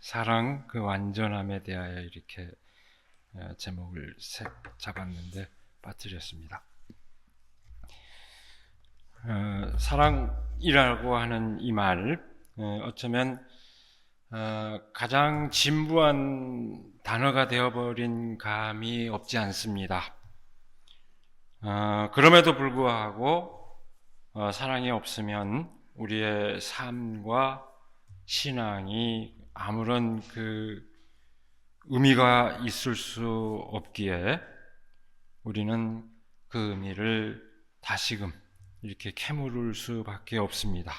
사랑 그 완전함에 대하여 이렇게 제목을 잡았는데 빠뜨렸습니다. 사랑이라고 하는 이 말, 어쩌면 가장 진부한 단어가 되어버린 감이 없지 않습니다. 그럼에도 불구하고 사랑이 없으면 우리의 삶과 신앙이 아무런 그 의미가 있을 수 없기에 우리는 그 의미를 다시금 이렇게 캐물을 수밖에 없습니다.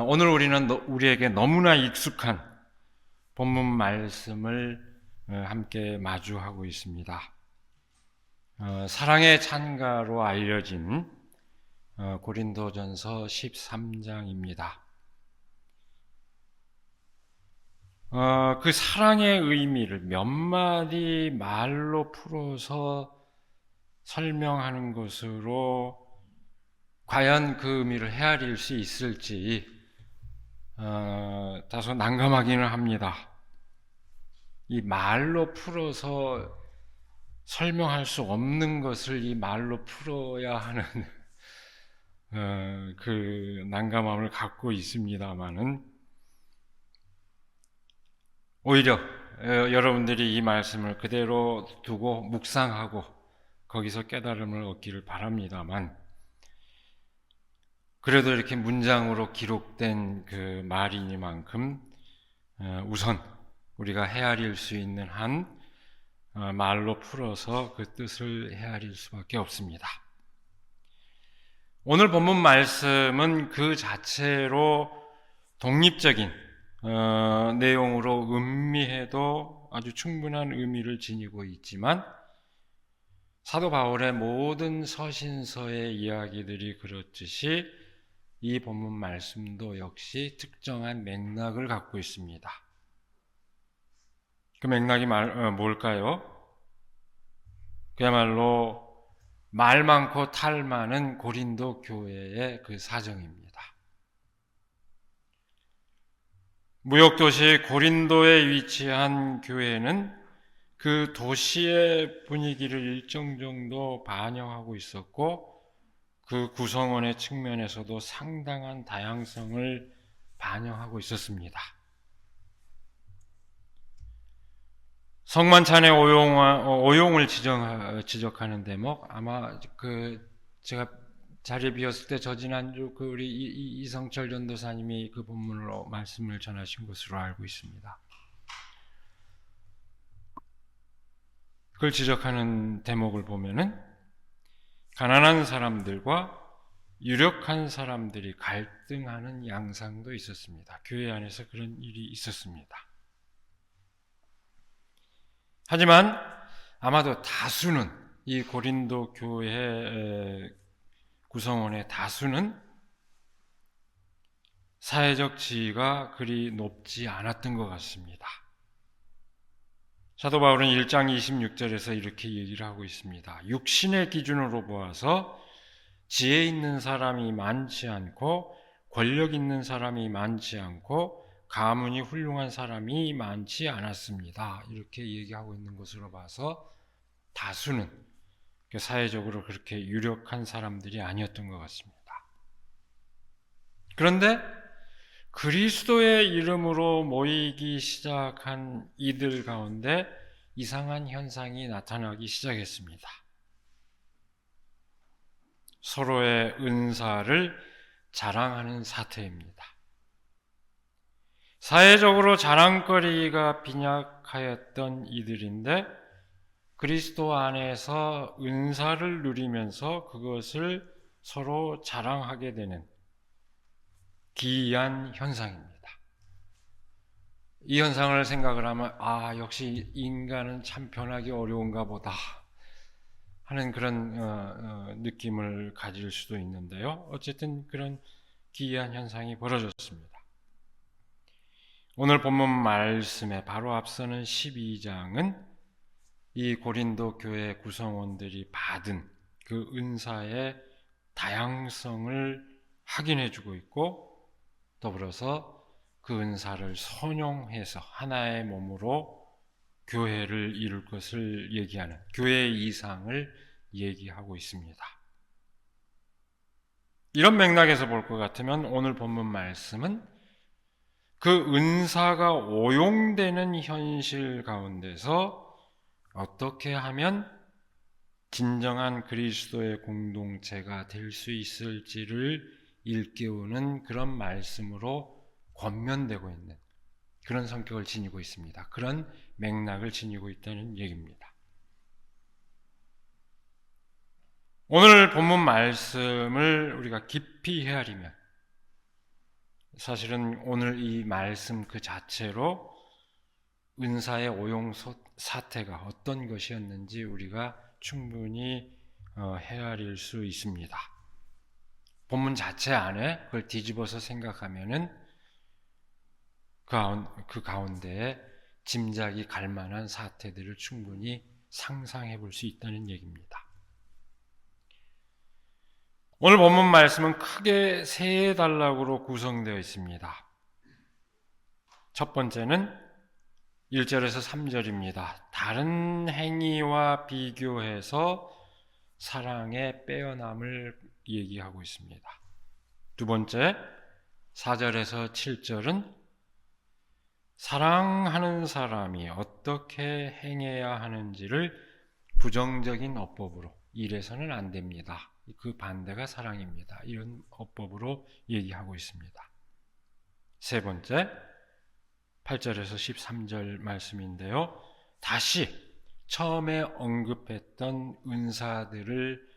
오늘 우리는 우리에게 너무나 익숙한 본문 말씀을 함께 마주하고 있습니다. 사랑의 찬가로 알려진 고린도전서 13장입니다. 그 사랑의 의미를 몇 마디 말로 풀어서 설명하는 것으로 과연 그 의미를 헤아릴 수 있을지 다소 난감하기는 합니다. 이 말로 풀어서 설명할 수 없는 것을 이 말로 풀어야 하는 그 난감함을 갖고 있습니다만은 오히려 여러분들이 이 말씀을 그대로 두고 묵상하고 거기서 깨달음을 얻기를 바랍니다만, 그래도 이렇게 문장으로 기록된 그 말이니만큼 우선 우리가 헤아릴 수 있는 한 말로 풀어서 그 뜻을 헤아릴 수밖에 없습니다. 오늘 본문 말씀은 그 자체로 독립적인 내용으로 음미해도 아주 충분한 의미를 지니고 있지만, 사도 바울의 모든 서신서의 이야기들이 그렇듯이 이 본문 말씀도 역시 특정한 맥락을 갖고 있습니다. 그 맥락이 뭘까요? 그야말로 말 많고 탈 많은 고린도 교회의 그 사정입니다. 무역도시 고린도에 위치한 교회는 그 도시의 분위기를 일정 정도 반영하고 있었고, 그 구성원의 측면에서도 상당한 다양성을 반영하고 있었습니다. 성만찬의 오용을 지적하는 대목, 아마 제가 자리 비었을 때 지난주 우리 이성철 전도사님이 그 본문으로 말씀을 전하신 것으로 알고 있습니다. 그걸 지적하는 대목을 보면은 가난한 사람들과 유력한 사람들이 갈등하는 양상도 있었습니다. 교회 안에서 그런 일이 있었습니다. 하지만 아마도 다수는, 이 고린도 교회 구성원의 다수는 사회적 지위가 그리 높지 않았던 것 같습니다. 사도 바울은 1장 26절에서 이렇게 얘기를 하고 있습니다. 육신의 기준으로 보아서 지혜 있는 사람이 많지 않고 권력 있는 사람이 많지 않고 가문이 훌륭한 사람이 많지 않았습니다. 이렇게 얘기하고 있는 것으로 봐서 다수는 사회적으로 그렇게 유력한 사람들이 아니었던 것 같습니다. 그런데 그리스도의 이름으로 모이기 시작한 이들 가운데 이상한 현상이 나타나기 시작했습니다. 서로의 은사를 자랑하는 사태입니다. 사회적으로 자랑거리가 빈약하였던 이들인데 그리스도 안에서 은사를 누리면서 그것을 서로 자랑하게 되는 기이한 현상입니다. 이 현상을 생각을 하면 역시 인간은 참 변하기 어려운가 보다 하는 그런 느낌을 가질 수도 있는데요. 어쨌든 그런 기이한 현상이 벌어졌습니다. 오늘 본문 말씀에 바로 앞서는 12장은 이 고린도 교회 구성원들이 받은 그 은사의 다양성을 확인해 주고 있고, 더불어서 그 은사를 선용해서 하나의 몸으로 교회를 이룰 것을 얘기하는 교회의 이상을 얘기하고 있습니다. 이런 맥락에서 볼 것 같으면 오늘 본문 말씀은 그 은사가 오용되는 현실 가운데서 어떻게 하면 진정한 그리스도의 공동체가 될 수 있을지를 일깨우는 그런 말씀으로 권면되고 있는 그런 성격을 지니고 있습니다. 그런 맥락을 지니고 있다는 얘기입니다. 오늘 본문 말씀을 우리가 깊이 헤아리면 사실은 오늘 이 말씀 그 자체로 은사의 오용 사태가 어떤 것이었는지 우리가 충분히 헤아릴 수 있습니다. 본문 자체 안에 그걸 뒤집어서 생각하면은 그 가운데에 짐작이 갈 만한 사태들을 충분히 상상해 볼 수 있다는 얘기입니다. 오늘 본문 말씀은 크게 세 단락으로 구성되어 있습니다. 첫 번째는 1절에서 3절입니다. 다른 행위와 비교해서 사랑의 빼어남을 얘기하고 있습니다. 두 번째, 4절에서 7절은 사랑하는 사람이 어떻게 행해야 하는지를 부정적인 어법으로 이래서는 안 됩니다. 그 반대가 사랑입니다. 이런 어법으로 얘기하고 있습니다. 세 번째, 8절에서 13절 말씀인데요. 다시 처음에 언급했던 은사들을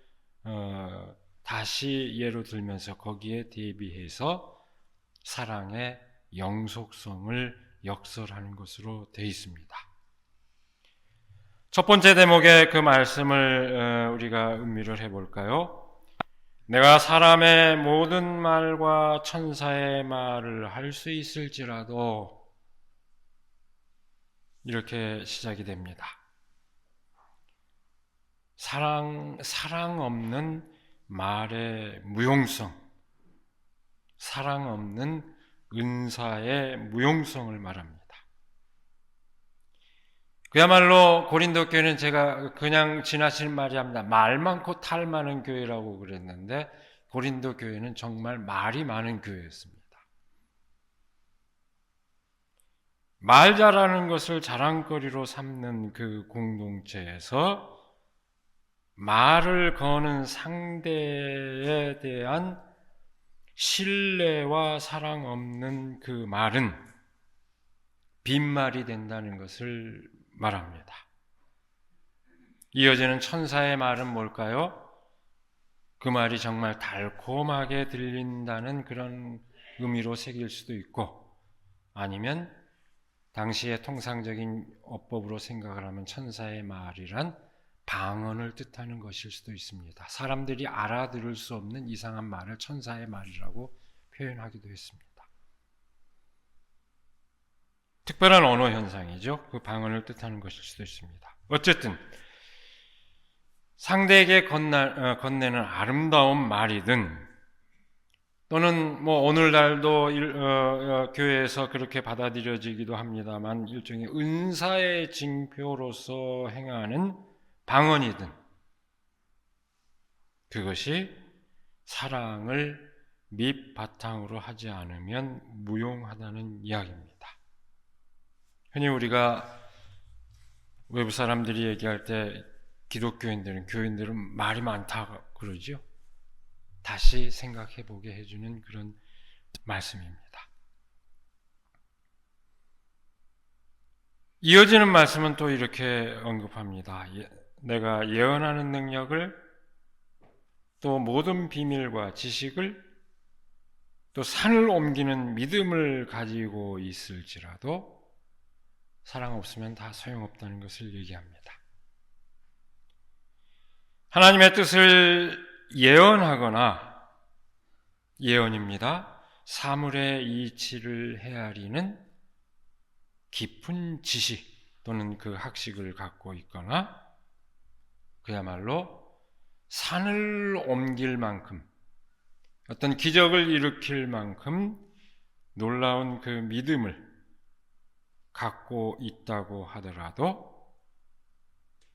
다시 예로 들면서 거기에 대비해서 사랑의 영속성을 역설하는 것으로 되어 있습니다. 첫 번째 대목의 그 말씀을 우리가 음미를 해볼까요? 내가 사람의 모든 말과 천사의 말을 할 수 있을지라도 이렇게 시작이 됩니다. 사랑 없는 말의 무용성, 사랑 없는 은사의 무용성을 말합니다. 그야말로 고린도 교회는 제가 그냥 지나치는 말이 합니다. 말 많고 탈 많은 교회라고 그랬는데 고린도 교회는 정말 말이 많은 교회였습니다. 말 잘하는 것을 자랑거리로 삼는 그 공동체에서 말을 거는 상대에 대한 신뢰와 사랑 없는 그 말은 빈말이 된다는 것을 말합니다. 이어지는 천사의 말은 뭘까요? 그 말이 정말 달콤하게 들린다는 그런 의미로 새길 수도 있고 아니면 당시의 통상적인 어법으로 생각을 하면 천사의 말이란 방언을 뜻하는 것일 수도 있습니다. 사람들이 알아들을 수 없는 이상한 말을 천사의 말이라고 표현하기도 했습니다. 특별한 언어 현상이죠. 그 방언을 뜻하는 것일 수도 있습니다. 어쨌든 상대에게 건네는 아름다운 말이든 또는 오늘날도 교회에서 그렇게 받아들여지기도 합니다만 일종의 은사의 징표로서 행하는 방언이든 그것이 사랑을 밑바탕으로 하지 않으면 무용하다는 이야기입니다. 흔히 우리가 외부 사람들이 얘기할 때 교인들은 말이 많다 그러죠. 다시 생각해보게 해주는 그런 말씀입니다. 이어지는 말씀은 또 이렇게 언급합니다. 내가 예언하는 능력을 또 모든 비밀과 지식을 또 산을 옮기는 믿음을 가지고 있을지라도 사랑 없으면 다 소용없다는 것을 얘기합니다. 하나님의 뜻을 예언하거나 예언입니다. 사물의 이치를 헤아리는 깊은 지식 또는 그 학식을 갖고 있거나 그야말로 산을 옮길 만큼 어떤 기적을 일으킬 만큼 놀라운 그 믿음을 갖고 있다고 하더라도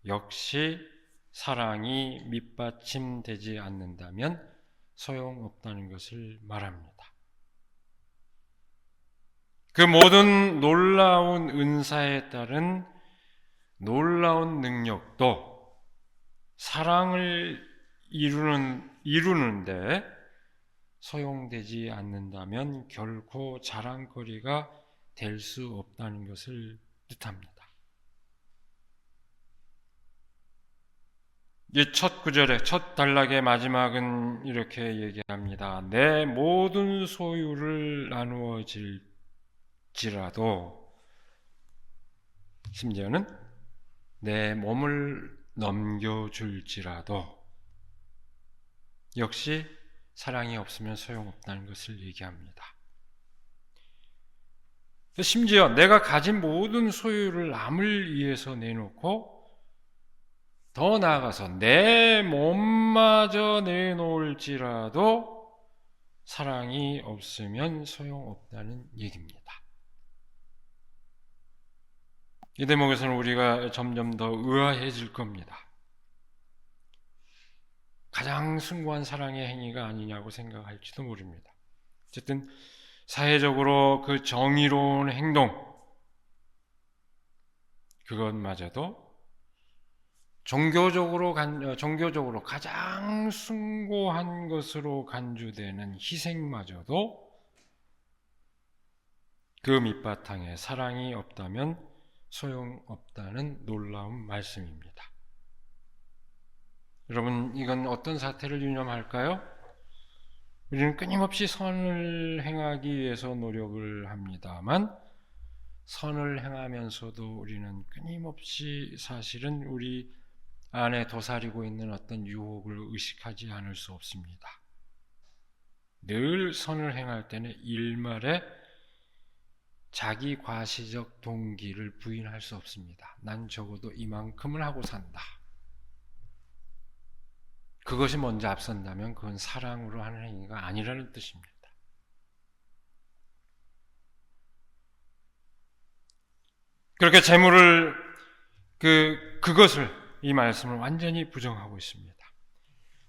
역시 사랑이 밑받침되지 않는다면 소용없다는 것을 말합니다. 그 모든 놀라운 은사에 따른 놀라운 능력도 사랑을 이루는데 소용되지 않는다면 결코 자랑거리가 될 수 없다는 것을 뜻합니다. 이 첫 구절의 첫 단락의 마지막은 이렇게 얘기합니다. 내 모든 소유를 나누어질지라도, 심지어는 내 몸을 넘겨줄지라도 역시 사랑이 없으면 소용없다는 것을 얘기합니다. 심지어 내가 가진 모든 소유를 남을 위해서 내놓고 더 나아가서 내 몸마저 내놓을지라도 사랑이 없으면 소용없다는 얘기입니다. 이 대목에서는 우리가 점점 더 의아해질 겁니다. 가장 숭고한 사랑의 행위가 아니냐고 생각할지도 모릅니다. 어쨌든 사회적으로 그 정의로운 행동, 그것마저도 종교적으로 가장 숭고한 것으로 간주되는 희생마저도 그 밑바탕에 사랑이 없다면 소용없다는 놀라운 말씀입니다. 여러분, 이건 어떤 사태를 유념할까요? 우리는 끊임없이 선을 행하기 위해서 노력을 합니다만 선을 행하면서도 우리는 끊임없이 사실은 우리 안에 도사리고 있는 어떤 유혹을 의식하지 않을 수 없습니다. 늘 선을 행할 때는 일말에 자기 과시적 동기를 부인할 수 없습니다. 난 적어도 이만큼은 하고 산다. 그것이 먼저 앞선다면 그건 사랑으로 하는 행위가 아니라는 뜻입니다. 그렇게 재물을 그것을 이 말씀을 완전히 부정하고 있습니다.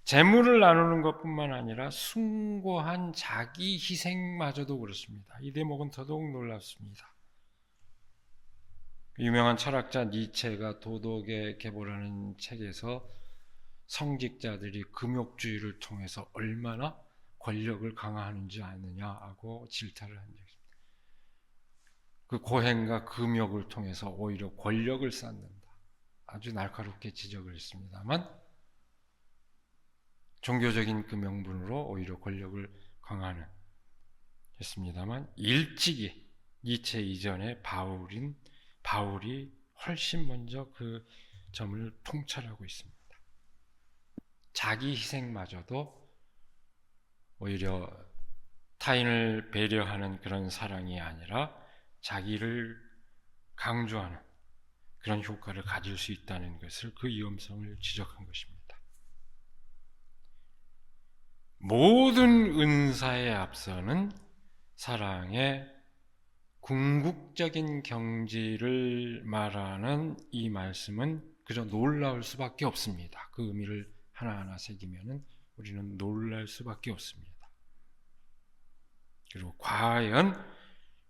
재물을 나누는 것뿐만 아니라 숭고한 자기 희생마저도 그렇습니다. 이 대목은 더더욱 놀랍습니다. 유명한 철학자 니체가 도덕의 계보라는 책에서 성직자들이 금욕주의를 통해서 얼마나 권력을 강화하는지 아느냐고 질타를 한 적이 있습니다. 그 고행과 금욕을 통해서 오히려 권력을 쌓는다. 아주 날카롭게 지적을 했습니다만 종교적인 그 명분으로 오히려 권력을 강화하는 했습니다만 일찍이 니체 이전에 바울이 훨씬 먼저 그 점을 통찰하고 있습니다. 자기 희생마저도 오히려 타인을 배려하는 그런 사랑이 아니라 자기를 강조하는 그런 효과를 가질 수 있다는 것을, 그 위험성을 지적한 것입니다. 모든 은사에 앞서는 사랑의 궁극적인 경지를 말하는 이 말씀은 그저 놀라울 수밖에 없습니다. 그 의미를 하나하나 새기면은 우리는 놀랄 수밖에 없습니다. 그리고 과연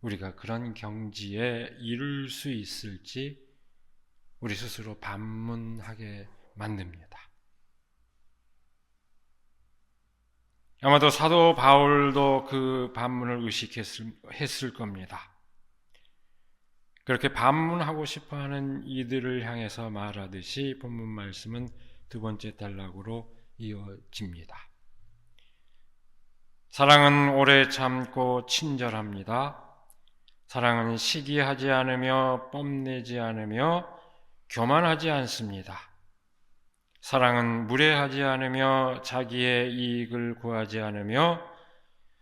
우리가 그런 경지에 이룰 수 있을지 우리 스스로 반문하게 만듭니다. 아마도 사도 바울도 그 반문을 의식했을 겁니다. 그렇게 반문하고 싶어하는 이들을 향해서 말하듯이 본문 말씀은 두 번째 단락으로 이어집니다. 사랑은 오래 참고 친절합니다. 사랑은 시기하지 않으며 뽐내지 않으며 교만하지 않습니다. 사랑은 무례하지 않으며 자기의 이익을 구하지 않으며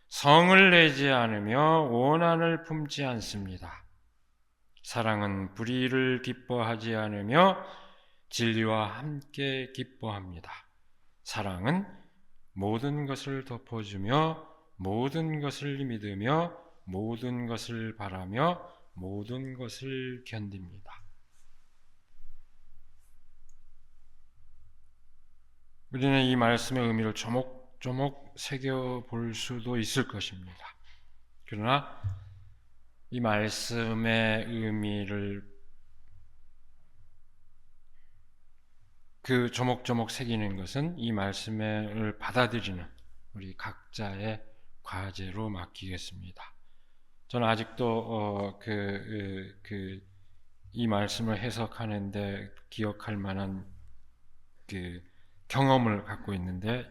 성을 내지 않으며 원한을 품지 않습니다. 사랑은 불의를 기뻐하지 않으며 진리와 함께 기뻐합니다. 사랑은 모든 것을 덮어주며 모든 것을 믿으며 모든 것을 바라며 모든 것을 견딥니다. 우리는 이 말씀의 의미를 조목조목 새겨볼 수도 있을 것입니다. 그러나 이 말씀의 의미를 그 조목조목 새기는 것은 이 말씀을 받아들이는 우리 각자의 과제로 맡기겠습니다. 저는 아직도 이 말씀을 해석하는데 기억할 만한 그 경험을 갖고 있는데,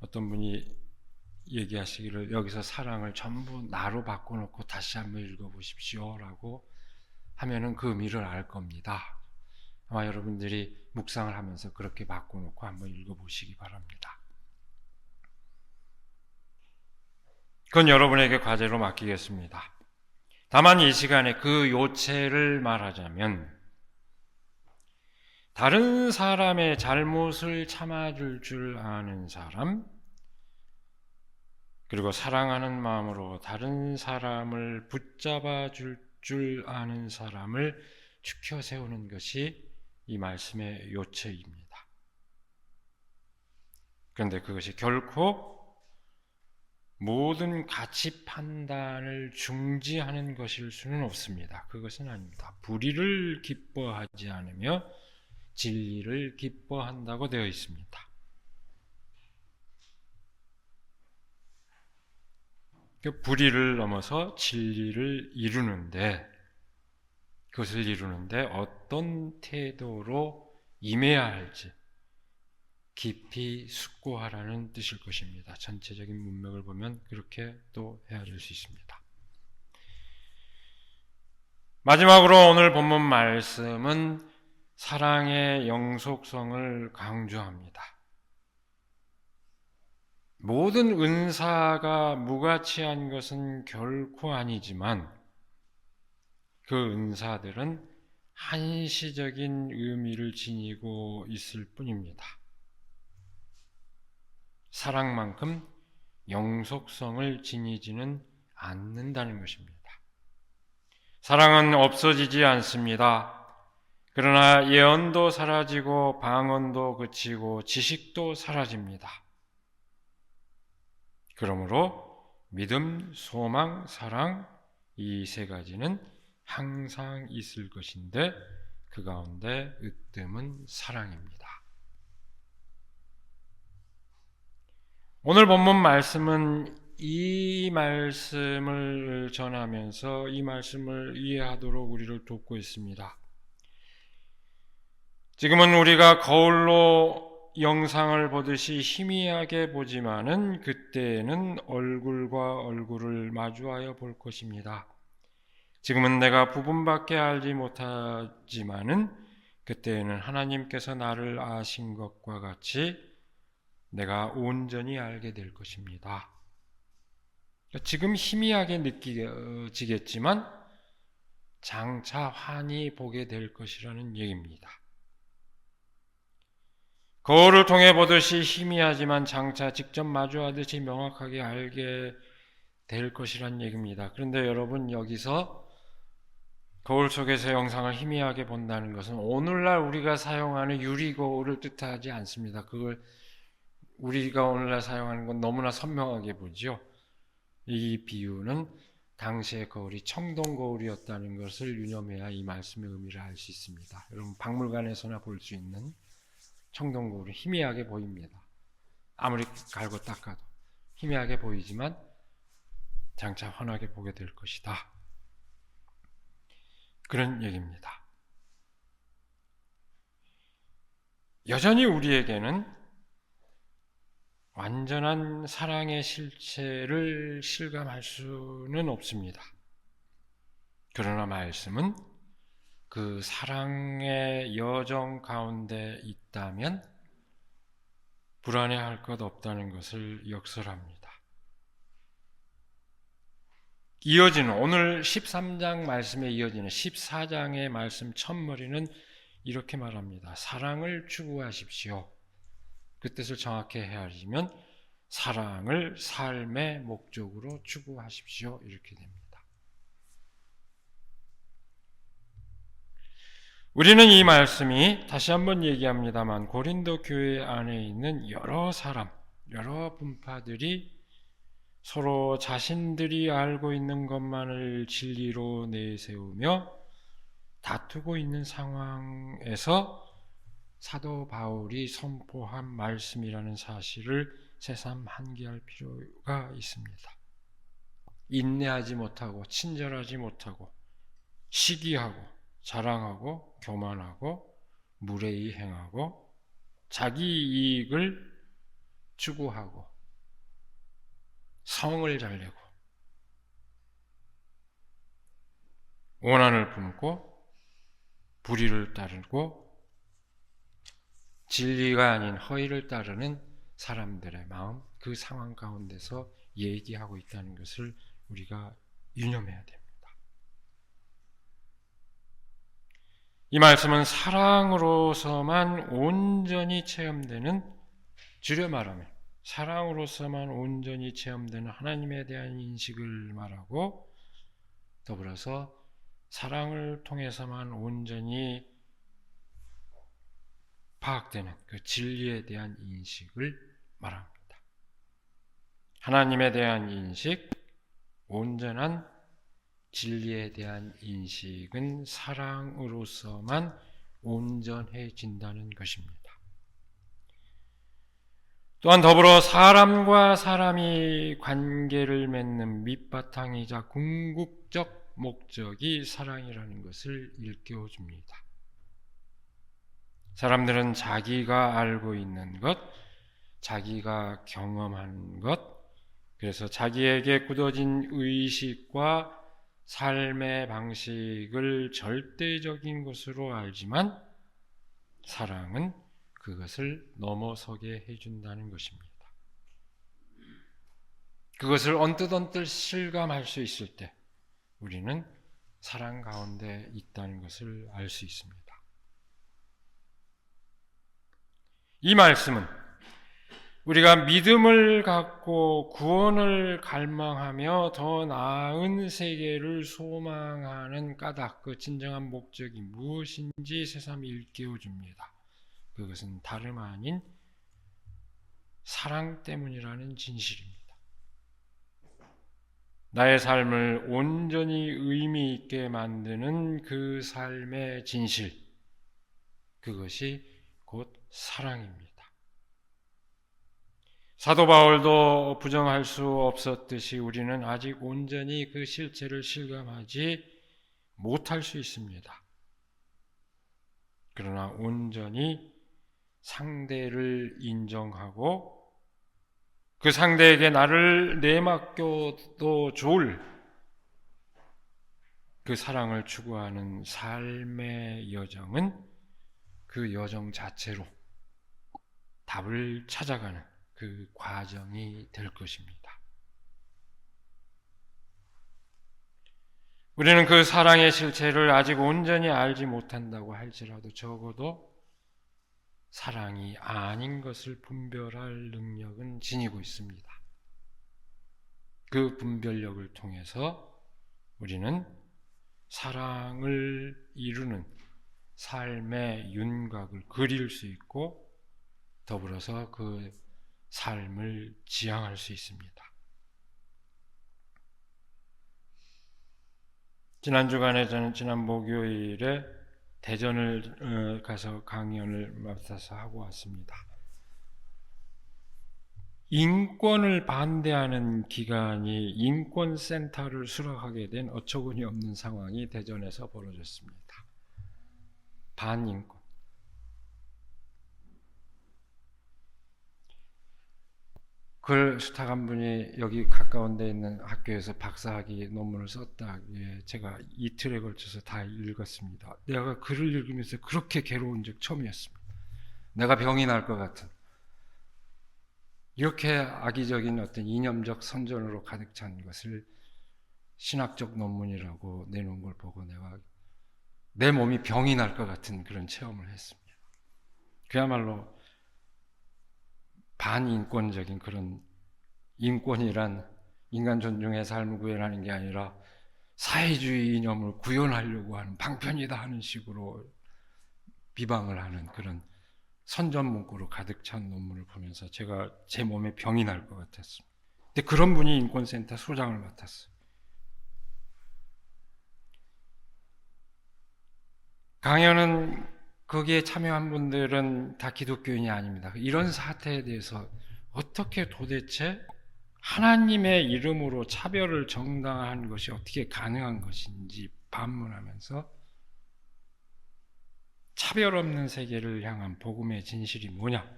어떤 분이 얘기하시기를 여기서 사랑을 전부 나로 바꿔놓고 다시 한번 읽어보십시오 라고 하면은 그 의미를 알 겁니다. 아마 여러분들이 묵상을 하면서 그렇게 바꿔놓고 한번 읽어보시기 바랍니다. 그건 여러분에게 과제로 맡기겠습니다. 다만 이 시간에 그 요체를 말하자면, 다른 사람의 잘못을 참아줄 줄 아는 사람, 그리고 사랑하는 마음으로 다른 사람을 붙잡아 줄 아는 사람을 추켜 세우는 것이 이 말씀의 요체입니다. 그런데 그것이 결코 모든 가치 판단을 중지하는 것일 수는 없습니다. 그것은 아닙니다. 불의를 기뻐하지 않으며 진리를 기뻐한다고 되어 있습니다. 그 불의를 넘어서 진리를 이루는데, 그것을 이루는데 어떤 태도로 임해야 할지 깊이 숙고하라는 뜻일 것입니다. 전체적인 문맥을 보면 그렇게 또 헤아릴 수 있습니다. 마지막으로 오늘 본문 말씀은 사랑의 영속성을 강조합니다. 모든 은사가 무가치한 것은 결코 아니지만 그 은사들은 한시적인 의미를 지니고 있을 뿐입니다. 사랑만큼 영속성을 지니지는 않는다는 것입니다. 사랑은 없어지지 않습니다. 그러나 예언도 사라지고 방언도 그치고 지식도 사라집니다. 그러므로 믿음, 소망, 사랑, 이 세 가지는 항상 있을 것인데 그 가운데 으뜸은 사랑입니다. 오늘 본문 말씀은 이 말씀을 전하면서 이 말씀을 이해하도록 우리를 돕고 있습니다. 지금은 우리가 거울로 영상을 보듯이 희미하게 보지만은 그때에는 얼굴과 얼굴을 마주하여 볼 것입니다. 지금은 내가 부분밖에 알지 못하지만은 그때에는 하나님께서 나를 아신 것과 같이 내가 온전히 알게 될 것입니다. 지금 희미하게 느껴지겠지만 장차 환히 보게 될 것이라는 얘기입니다. 거울을 통해 보듯이 희미하지만 장차 직접 마주하듯이 명확하게 알게 될 것이란 얘기입니다. 그런데 여러분, 여기서 거울 속에서 영상을 희미하게 본다는 것은 오늘날 우리가 사용하는 유리거울을 뜻하지 않습니다. 그걸 우리가 오늘날 사용하는 건 너무나 선명하게 보죠. 이 비유는 당시의 거울이 청동거울이었다는 것을 유념해야 이 말씀의 의미를 알 수 있습니다. 여러분, 박물관에서나 볼 수 있는 청동거울은 희미하게 보입니다. 아무리 갈고 닦아도 희미하게 보이지만 장차 환하게 보게 될 것이다. 그런 얘기입니다. 여전히 우리에게는 완전한 사랑의 실체를 실감할 수는 없습니다. 그러나 말씀은 그 사랑의 여정 가운데 있다면 불안해할 것 없다는 것을 역설합니다. 이어지는 오늘 13장 말씀에 이어지는 14장의 말씀 첫머리는 이렇게 말합니다. 사랑을 추구하십시오. 그 뜻을 정확히 헤아리면 사랑을 삶의 목적으로 추구하십시오. 이렇게 됩니다. 우리는 이 말씀이 다시 한번 얘기합니다만 고린도 교회 안에 있는 여러 사람, 여러 분파들이 서로 자신들이 알고 있는 것만을 진리로 내세우며 다투고 있는 상황에서 사도 바울이 선포한 말씀이라는 사실을 새삼 한기할 필요가 있습니다. 인내하지 못하고 친절하지 못하고 시기하고 자랑하고 교만하고 무례히 행하고 자기 이익을 추구하고 성을 잘내고 원한을 품고 불의를 따르고 진리가 아닌 허위를 따르는 사람들의 마음, 그 상황 가운데서 얘기하고 있다는 것을 우리가 유념해야 됩니다. 이 말씀은 사랑으로서만 온전히 체험되는, 줄여 말하면 사랑으로서만 온전히 체험되는 하나님에 대한 인식을 말하고, 더불어서 사랑을 통해서만 온전히 파악되는 그 진리에 대한 인식을 말합니다. 하나님에 대한 인식, 온전한 진리에 대한 인식은 사랑으로서만 온전해진다는 것입니다. 또한 더불어 사람과 사람이 관계를 맺는 밑바탕이자 궁극적 목적이 사랑이라는 것을 일깨워줍니다. 사람들은 자기가 알고 있는 것, 자기가 경험한 것, 그래서 자기에게 굳어진 의식과 삶의 방식을 절대적인 것으로 알지만 사랑은 그것을 넘어서게 해준다는 것입니다. 그것을 언뜻 실감할 수 있을 때 우리는 사랑 가운데 있다는 것을 알 수 있습니다. 이 말씀은 우리가 믿음을 갖고 구원을 갈망하며 더 나은 세계를 소망하는 까닭, 그 진정한 목적이 무엇인지 새삼 일깨워줍니다. 그것은 다름 아닌 사랑 때문이라는 진실입니다. 나의 삶을 온전히 의미 있게 만드는 그 삶의 진실, 그것이 곧 사랑입니다. 사도 바울도 부정할 수 없었듯이 우리는 아직 온전히 그 실체를 실감하지 못할 수 있습니다. 그러나 온전히 상대를 인정하고 그 상대에게 나를 내맡겨도 좋을 그 사랑을 추구하는 삶의 여정은 그 여정 자체로 답을 찾아가는 그 과정이 될 것입니다. 우리는 그 사랑의 실체를 아직 온전히 알지 못한다고 할지라도 적어도 사랑이 아닌 것을 분별할 능력은 지니고 있습니다. 그 분별력을 통해서 우리는 사랑을 이루는 삶의 윤곽을 그릴 수 있고 더불어서 그 삶을 지향할 수 있습니다. 지난 주간에 저는 지난 목요일에 대전을 가서 강연을 맡아서 하고 왔습니다. 인권을 반대하는 기관이 인권센터를 수락하게 된 어처구니 없는 상황이 대전에서 벌어졌습니다. 반인권. 글 수탁한 분이 여기 가까운 데 있는 학교에서 박사학위 논문을 썼다. 예, 제가 이틀에 걸쳐서 다 읽었습니다. 내가 글을 읽으면서 그렇게 괴로운 적 처음이었습니다. 내가 병이 날 것 같은, 이렇게 악의적인 어떤 이념적 선전으로 가득 찬 것을 신학적 논문이라고 내놓은 걸 보고 내가 내 몸이 병이 날 것 같은 그런 체험을 했습니다. 그야말로 반인권적인 그런 인권이란 인간 존중의 삶을 구현하는 게 아니라 사회주의 이념을 구현하려고 하는 방편이다 하는 식으로 비방을 하는 그런 선전 문구로 가득 찬 논문을 보면서 제가 제 몸에 병이 날 것 같았습니다. 근데 그런 분이 인권센터 소장을 맡았어요. 강연은 거기에 참여한 분들은 다 기독교인이 아닙니다. 이런 사태에 대해서 어떻게 도대체 하나님의 이름으로 차별을 정당화한 것이 어떻게 가능한 것인지 반문하면서 차별 없는 세계를 향한 복음의 진실이 뭐냐?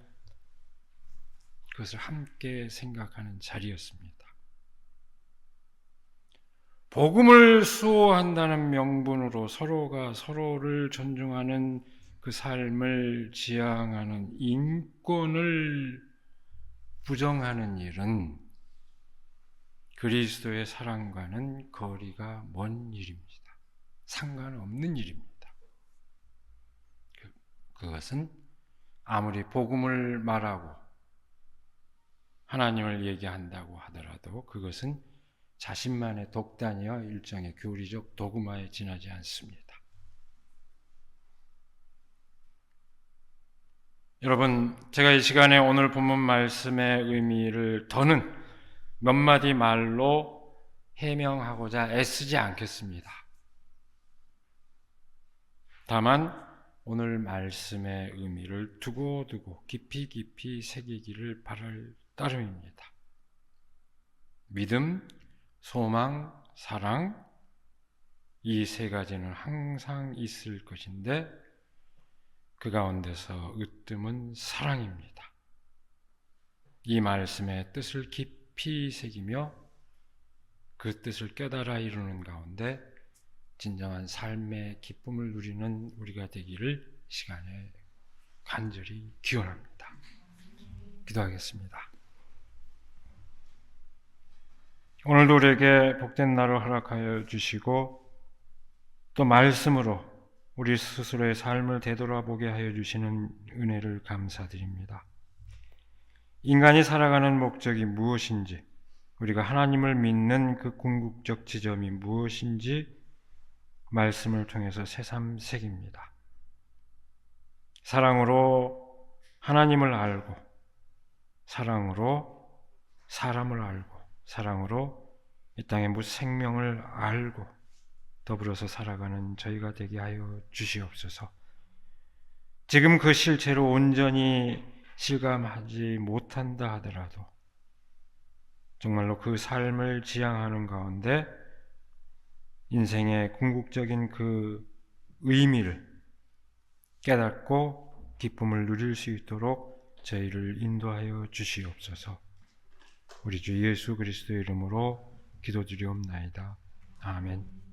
그것을 함께 생각하는 자리였습니다. 복음을 수호한다는 명분으로 서로가 서로를 존중하는 그 삶을 지향하는 인권을 부정하는 일은 그리스도의 사랑과는 거리가 먼 일입니다. 상관없는 일입니다. 그것은 아무리 복음을 말하고 하나님을 얘기한다고 하더라도 그것은 자신만의 독단이여 일종의 교리적 도구마에 지나지 않습니다. 여러분, 제가 이 시간에 오늘 본문 말씀의 의미를 더는 몇 마디 말로 해명하고자 애쓰지 않겠습니다. 다만 오늘 말씀의 의미를 두고두고 깊이 새기기를 바랄 따름입니다. 믿음, 소망, 사랑, 이 세 가지는 항상 있을 것인데 그 가운데서 으뜸은 사랑입니다. 이 말씀의 뜻을 깊이 새기며 그 뜻을 깨달아 이루는 가운데 진정한 삶의 기쁨을 누리는 우리가 되기를 시간에 간절히 기원합니다. 기도하겠습니다. 오늘도 우리에게 복된 날을 허락하여 주시고 또 말씀으로 우리 스스로의 삶을 되돌아보게 하여 주시는 은혜를 감사드립니다. 인간이 살아가는 목적이 무엇인지, 우리가 하나님을 믿는 그 궁극적 지점이 무엇인지 말씀을 통해서 새삼새깁니다. 사랑으로 하나님을 알고, 사랑으로 사람을 알고, 사랑으로 이 땅의 무생명을 알고 더불어서 살아가는 저희가 되게 하여 주시옵소서. 지금 그 실체로 온전히 실감하지 못한다 하더라도 정말로 그 삶을 지향하는 가운데 인생의 궁극적인 그 의미를 깨닫고 기쁨을 누릴 수 있도록 저희를 인도하여 주시옵소서. 우리 주 예수 그리스도의 이름으로 기도드리옵나이다. 아멘.